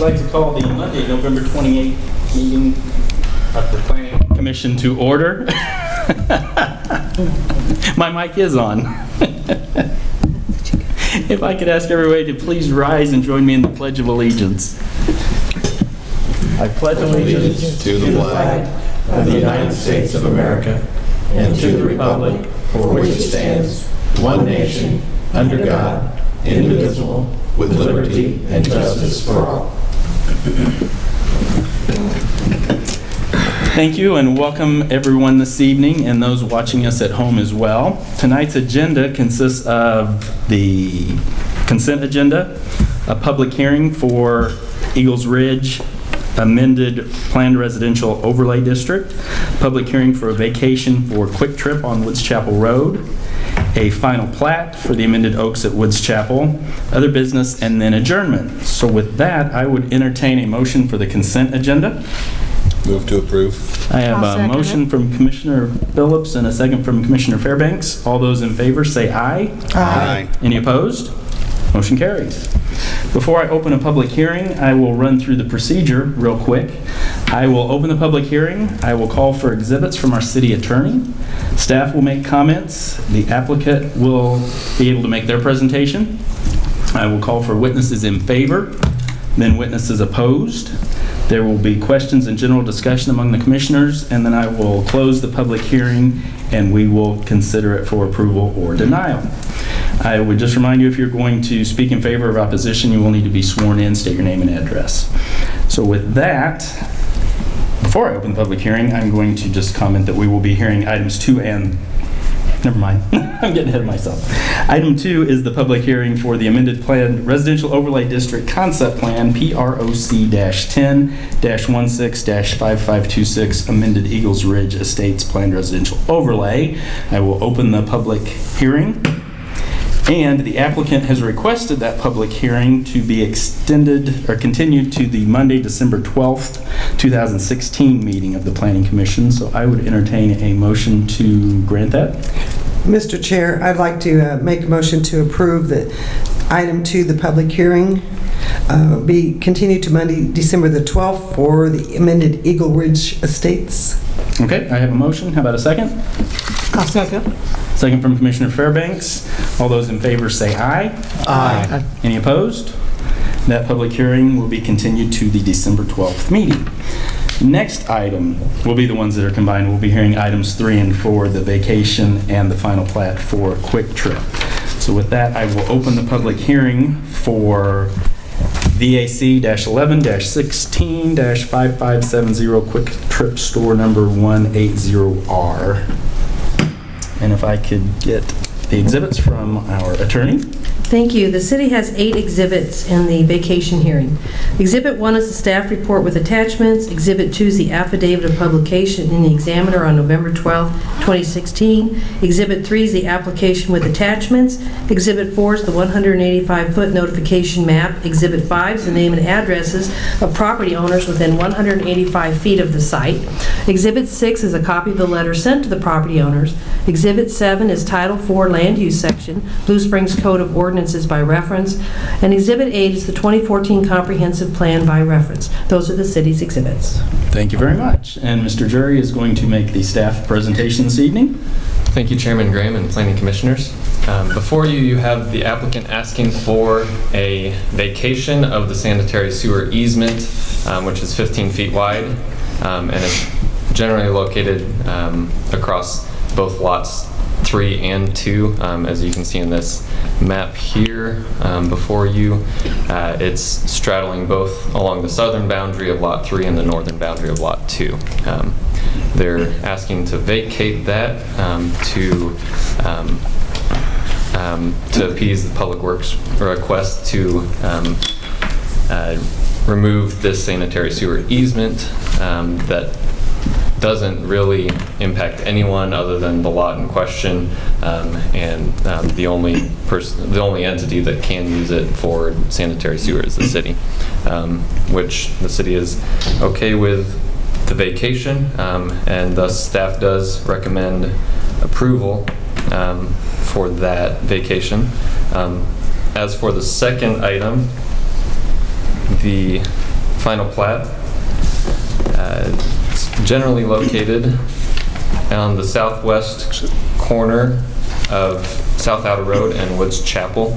like to call the Monday, November 28th meeting of the Planning Commission to order. My mic is on. If I could ask everybody to please rise and join me in the Pledge of Allegiance. I pledge allegiance to the flag of the United States of America and to the republic for which it stands, one nation, under God, indivisible, with liberty and justice for all. Thank you and welcome everyone this evening and those watching us at home as well. Tonight's agenda consists of the consent agenda, a public hearing for Eagles Ridge amended planned residential overlay district, public hearing for a vacation for QuikTrip on Woods Chapel Road, a final plat for the amended Oaks at Woods Chapel, other business, and then adjournment. So with that, I would entertain a motion for the consent agenda. Move to approve. I have a motion from Commissioner Phillips and a second from Commissioner Fairbanks. All those in favor say aye. Aye. Any opposed? Motion carries. Before I open a public hearing, I will run through the procedure real quick. I will open the public hearing. I will call for exhibits from our city attorney. Staff will make comments. The applicant will be able to make their presentation. I will call for witnesses in favor, then witnesses opposed. There will be questions and general discussion among the commissioners, and then I will close the public hearing and we will consider it for approval or denial. I would just remind you, if you're going to speak in favor of opposition, you will need to be sworn in, state your name and address. So with that, before I open the public hearing, I'm going to just comment that we will be hearing items 2 and never mind. I'm getting ahead of myself. Item 2 is the public hearing for the amended planned residential overlay district concept plan, PROC-10-16-5526, amended Eagles Ridge Estates planned residential overlay. I will open the public hearing. And the applicant has requested that public hearing to be extended or continued to the Monday, December 12th, 2016 meeting of the Planning Commission. So I would entertain a motion to grant that. Mr. Chair, I'd like to make a motion to approve the item 2, the public hearing, be continued to Monday, December the 12th for the amended Eagle Ridge Estates. Okay, I have a motion. How about a second? I'll second. Second from Commissioner Fairbanks. All those in favor say aye. Aye. Any opposed? That public hearing will be continued to the December 12th meeting. Next item will be the ones that are combined. We'll be hearing items 3 and 4, the vacation and the final plat for QuikTrip. So with that, I will open the public hearing for VAC-11-16-5570 QuikTrip store number 180R. And if I could get the exhibits from our attorney. Thank you. The city has 8 exhibits in the vacation hearing. Exhibit 1 is the staff report with attachments. Exhibit 2 is the affidavit of publication in the Examiner on November 12, 2016. Exhibit 3 is the application with attachments. Exhibit 4 is the 185-foot notification map. Exhibit 5 is the name and addresses of property owners within 185 feet of the site. Exhibit 6 is a copy of the letter sent to the property owners. Exhibit 7 is Title IV Land Use Section, Blue Springs Code of Ordinances by reference, and Exhibit 8 is the 2014 Comprehensive Plan by reference. Those are the city's exhibits. Thank you very much. And Mr. Jurey is going to make the staff presentation this evening. Thank you, Chairman Graham and Planning Commissioners. Before you, you have the applicant asking for a vacation of the sanitary sewer easement, which is 15 feet wide, and is generally located across both lots 3 and 2, as you can see in this map here before you. It's straddling both along the southern boundary of Lot 3 and the northern boundary of Lot 2. They're asking to vacate that to appease the Public Works request to remove this sanitary sewer easement that doesn't really impact anyone other than the lot in question, and the only entity that can use it for sanitary sewer is the city, which the city is okay with the vacation, and thus staff does recommend approval for that vacation. As for the second item, the final plat. It's generally located on the southwest corner of South Outer Road and Woods Chapel.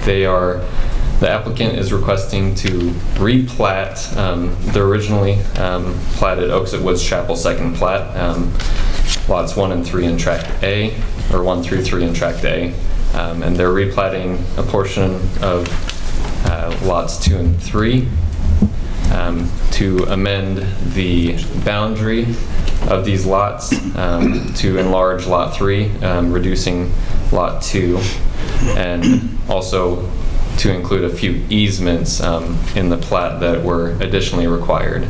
The applicant is requesting to replat the originally platted Oaks at Woods Chapel second plat, lots 1 and 3 in Tract A, or 1 through 3 in Tract A, and they're replatting a portion of lots 2 and 3 to amend the boundary of these lots to enlarge Lot 3, reducing Lot 2, and also to include a few easements in the plat that were additionally required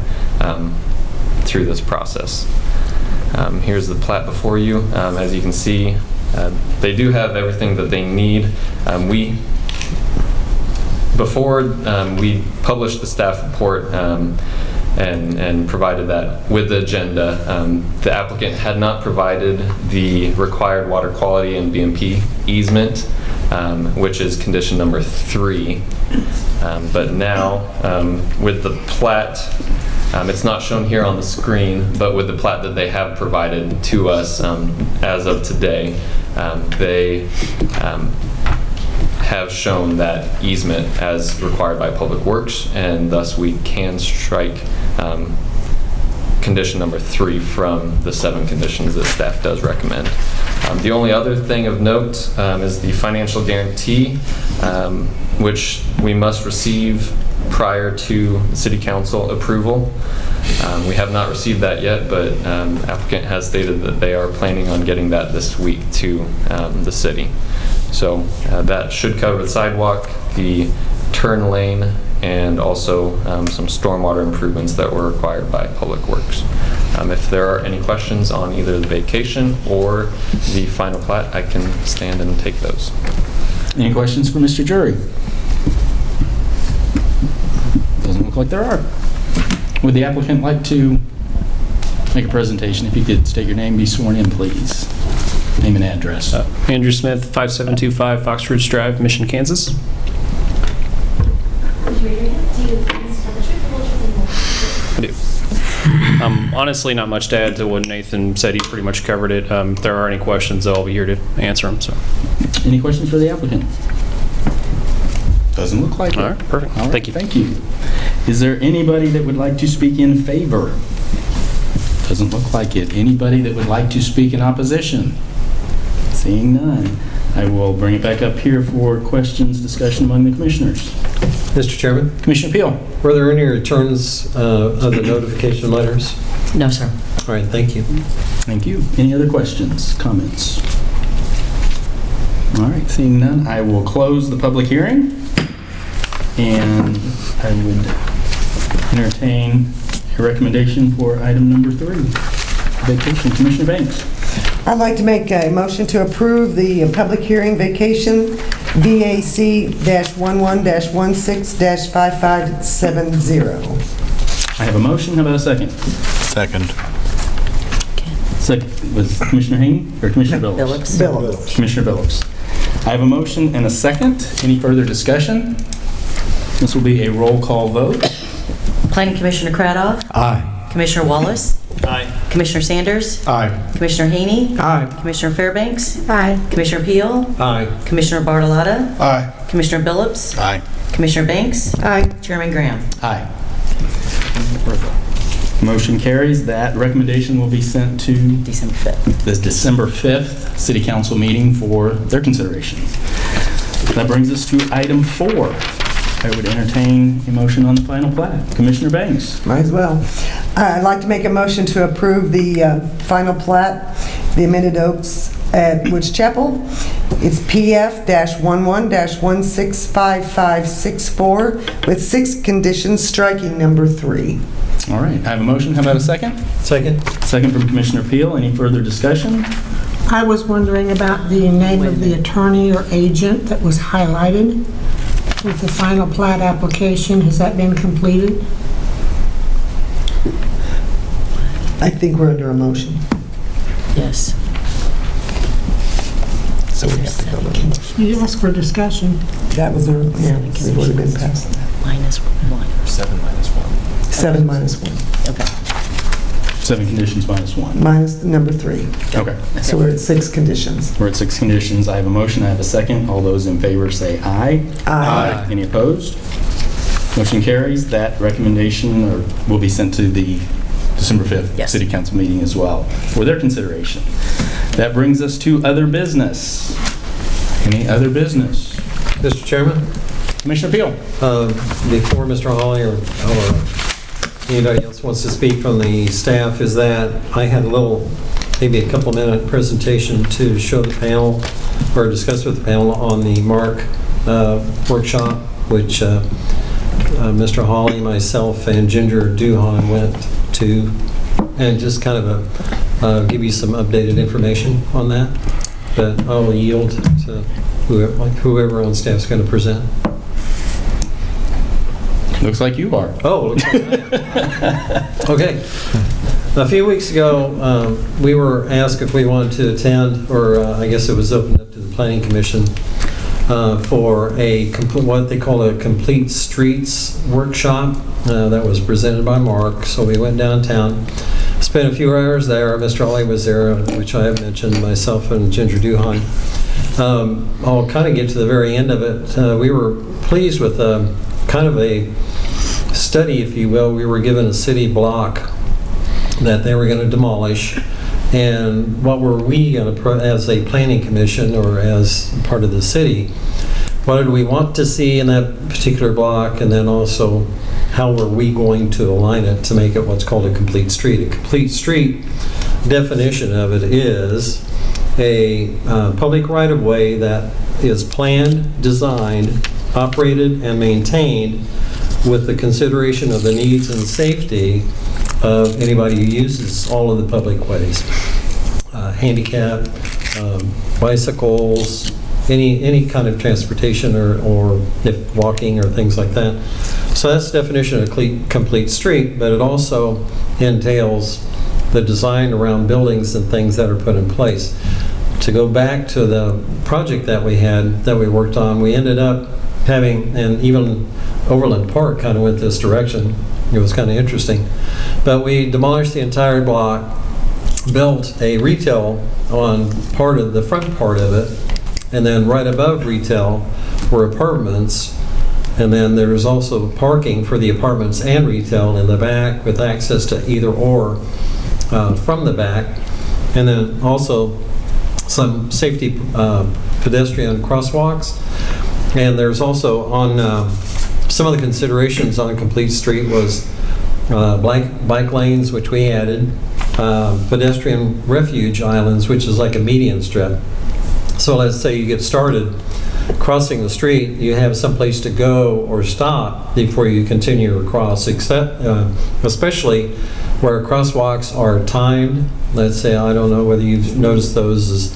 through this process. Here's the plat before you. As you can see, they do have everything that they need. Before we published the staff report and provided that with the agenda, the applicant had not provided the required water quality and BMP easement, which is condition number 3. But now, with the plat, it's not shown here on the screen, but with the plat that they have provided to us as of today, they have shown that easement as required by Public Works, and thus we can strike condition number 3 from the 7 conditions that staff does recommend. The only other thing of note is the financial guarantee, which we must receive prior to City Council approval. We have not received that yet, but applicant has stated that they are planning on getting that this week to the city. So that should cover the sidewalk, the turn lane, and also some stormwater improvements that were required by Public Works. If there are any questions on either the vacation or the final plat, I can stand and take those. Any questions for Mr. Jurey? Doesn't look like there are. Would the applicant like to make a presentation? If you could state your name, be sworn in, please. Name and address. Andrew Smith, 5725 Fox Ridge Drive, Mission, Kansas. I do. Honestly, not much to add to what Nathan said. He pretty much covered it. If there are any questions, I'll be here to answer them. So, Any questions for the applicant? Doesn't look like it. all right, perfect. All right, Thank you. Thank you. Is there anybody that would like to speak in favor? Doesn't look like it. Anybody that would like to speak in opposition? Seeing none, I will bring it back up here for questions, discussion among the commissioners. Mr. Chairman, Commissioner Peil. were there any returns of the notification letters? No, sir. All right, thank you. Thank you. Any other questions, comments? All right, seeing none, I will close the public hearing, and I would entertain a recommendation for item number 3, vacation. Commissioner Banks. I'd like to make a motion to approve the public hearing vacation VAC-11-16-5570. I have a motion. How about a second? Second. Second was Commissioner Haney or Commissioner Billups? Billups. Commissioner Billups. I have a motion and a second. Any further discussion? This will be a roll call vote. Planning Commissioner Cradoff. Aye. Commissioner Wallace. Aye. Commissioner Sanders. Aye. Commissioner Haney. Aye. Commissioner Fairbanks. Aye. Commissioner Peil. Aye. Commissioner Bartolotta. Aye. Commissioner Billups. Aye. Commissioner Banks. Aye. Chairman Graham. Aye. Motion carries. That recommendation will be sent to December 5th. the December 5th City Council meeting for their consideration. That brings us to item 4. I would entertain a motion on the final plat. Commissioner Banks. Might as well. I'd like to make a motion to approve the final plat, the amended Oaks at Woods Chapel. It's PF-11-165564 with 6 conditions, striking number 3. All right, I have a motion. How about a second? Second? Second from Commissioner Peil. Any further discussion? I was wondering about the name of the attorney or agent that was highlighted with the final plat application. Has that been completed? I think we're under a motion. Yes. So we have to go with a motion. You asked for discussion. That was, we've already been past that. -1. 7 minus 1. 7 minus 1, Okay. 7 conditions minus 1. minus the number 3. Okay. So we're at 6 conditions. We're at 6 conditions. I have a motion, I have a second. All those in favor say aye. Aye. Any opposed? Motion carries. That recommendation will be sent to the December 5th Yes. City Council meeting as well for their consideration. That brings us to other business. Any other business? Mr. Chairman, Commissioner Peil. before Mr. Hawley or anybody else wants to speak from the staff, is that I had a little, maybe a couple-minute presentation to show the panel, or discuss with the panel on the MARC workshop, which Mr. Hawley, myself, and Ginger Duhan went to, and just kind of give you some updated information on that. But I'll yield to whoever on staff is going to present. Looks like you are. Oh, looks like I am. Okay. A few weeks ago, we were asked if we wanted to attend, or I guess it was opened up to the Planning Commission, for what they call a Complete Streets workshop that was presented by Mark. So we went downtown, spent a few hours there. Mr. Hawley was there, which I have mentioned, myself and Ginger Duhan. I'll kind of get to the very end of it. We were pleased with kind of a study, if you will. We were given a city block that they were going to demolish, and what were we going to, as a planning commission or as part of the city, what did we want to see in that particular block, and then also how were we going to align it to make it what's called a complete street. A complete street definition of it is a public right-of-way that is planned, designed, operated, and maintained with the consideration of the needs and safety of anybody who uses all of the public ways. Handicap, bicycles, any kind of transportation or if walking or things like that. So that's the definition of a complete street, but it also entails the design around buildings and things that are put in place. To go back to the project that we had, that we worked on, we ended up having, and even Overland Park kind of went this direction. It was kind of interesting. But we demolished the entire block, built a retail on part of the front part of it, and then right above retail were apartments, and then there was also parking for the apartments and retail in the back with access to either or from the back, and then also some safety pedestrian crosswalks. And there's also on some of the considerations on Complete Street was bike lanes, which we added, pedestrian refuge islands, which is like a median strip. So let's say you get started crossing the street, you have some place to go or stop before you continue across, except especially where crosswalks are timed. Let's say, I don't know whether you've noticed those,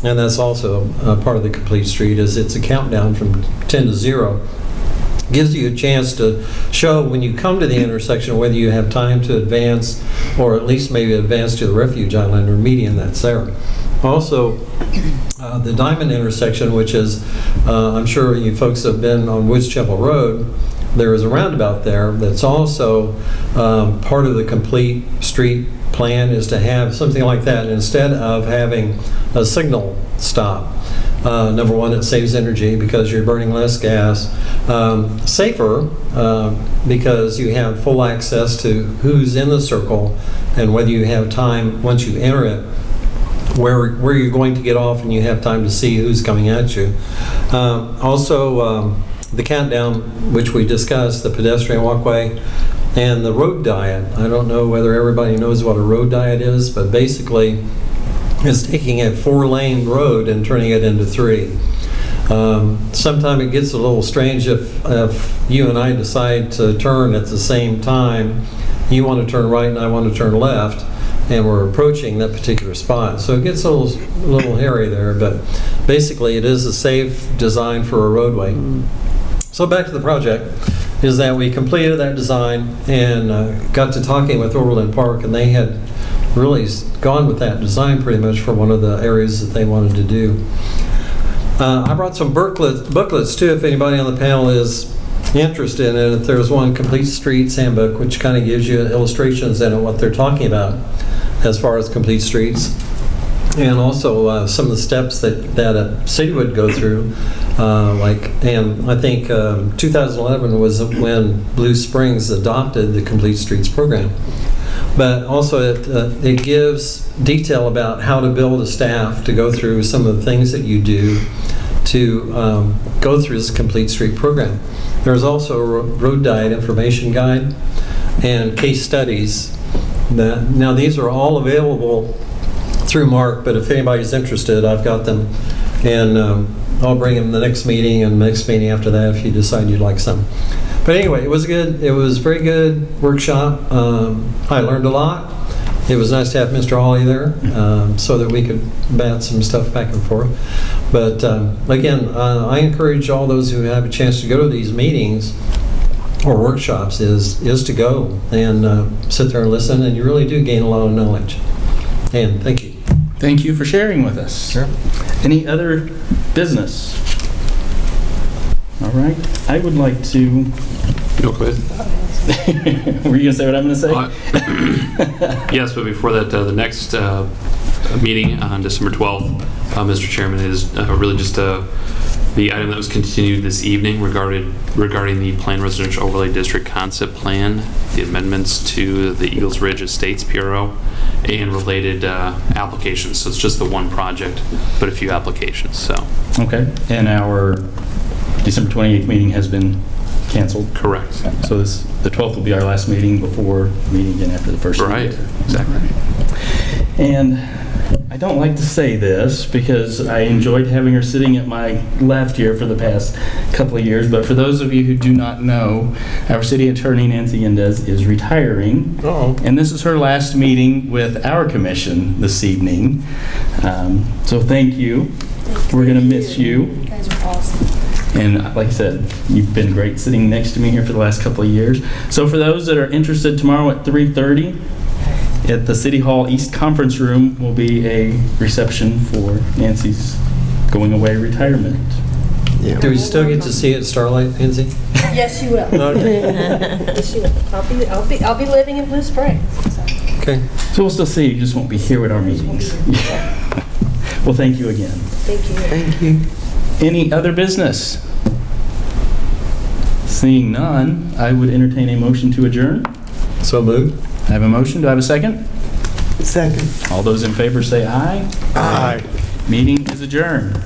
and that's also part of the Complete Street, is it's a countdown from 10 to 0. Gives you a chance to show when you come to the intersection whether you have time to advance, or at least maybe advance to the refuge island or median that's there. Also, the Diamond intersection, which is, I'm sure you folks have been on Woods Chapel Road, there is a roundabout there that's also part of the Complete Street plan, is to have something like that instead of having a signal stop. Number one, it saves energy because you're burning less gas. Safer because you have full access to who's in the circle and whether you have time once you enter it, where you're going to get off, and you have time to see who's coming at you. Also, the countdown, which we discussed, the pedestrian walkway, and the road diet. I don't know whether everybody knows what a road diet is, but basically it's taking a 4-lane road and turning it into 3. Sometimes it gets a little strange if you and I decide to turn at the same time. You want to turn right and I want to turn left, and we're approaching that particular spot. So it gets a little hairy there, but basically it is a safe design for a roadway. So back to the project, is that we completed that design and got to talking with Overland Park, and they had really gone with that design pretty much for one of the areas that they wanted to do. I brought some booklets too, if anybody on the panel is interest in it, there's one Complete Streets Handbook, which kind of gives you illustrations in it, what they're talking about as far as complete streets. And also some of the steps that a city would go through, and I think 2011 was when Blue Springs adopted the Complete Streets program. But also it gives detail about how to build a staff to go through some of the things that you do to go through this Complete Street program. There's also a road diet information guide and case studies. Now these are all available through Mark, but if anybody's interested, I've got them, and I'll bring them the next meeting and the next meeting after that if you decide you'd like some. But anyway, it was good. It was a very good workshop. I learned a lot. It was nice to have Mr. Hawley there so that we could bounce some stuff back and forth. But again, I encourage all those who have a chance to go to these meetings or workshops is to go and sit there and listen, and you really do gain a lot of knowledge. And thank you. Thank you for sharing with us. Sure. Any other business? All right. I would like to... Real quick. Were you going to say what I'm going to say? Yes, but before that, the next meeting on December 12th, Mr. Chairman, is really just the item that was continued this evening regarding the Planned Residential Overlay District Concept Plan, the amendments to the Eagles Ridge Estates PRO, and related applications. So it's just the one project, but a few applications. So. Okay. And our December 28th meeting has been canceled? Correct. So the 12th will be our last meeting before meeting again after the first. Right. Exactly. And I don't like to say this because I enjoyed having her sitting at my left here for the past couple of years, but for those of you who do not know, our city attorney, Nancy Yendes, is retiring. Uh-oh. And this is her last meeting with our commission this evening. So thank you. We're going to miss you. You guys are awesome. And like I said, you've been great sitting next to me here for the last couple of years. So for those that are interested, tomorrow at 3:30 at the City Hall East Conference Room will be a reception for Nancy's going away retirement. Yeah. Do we still get to see it Starlight, Nancy? Yes, you will. Okay. Yes, you will. I'll be living in Blue Springs. So. Okay. So we'll still see you, you just won't be here at our meetings. Well, thank you again. Thank you. Thank you. Any other business? Seeing none, I would entertain a motion to adjourn. So moved. I have a motion. Do I have a second? Second. All those in favor say aye. Aye. Meeting is adjourned.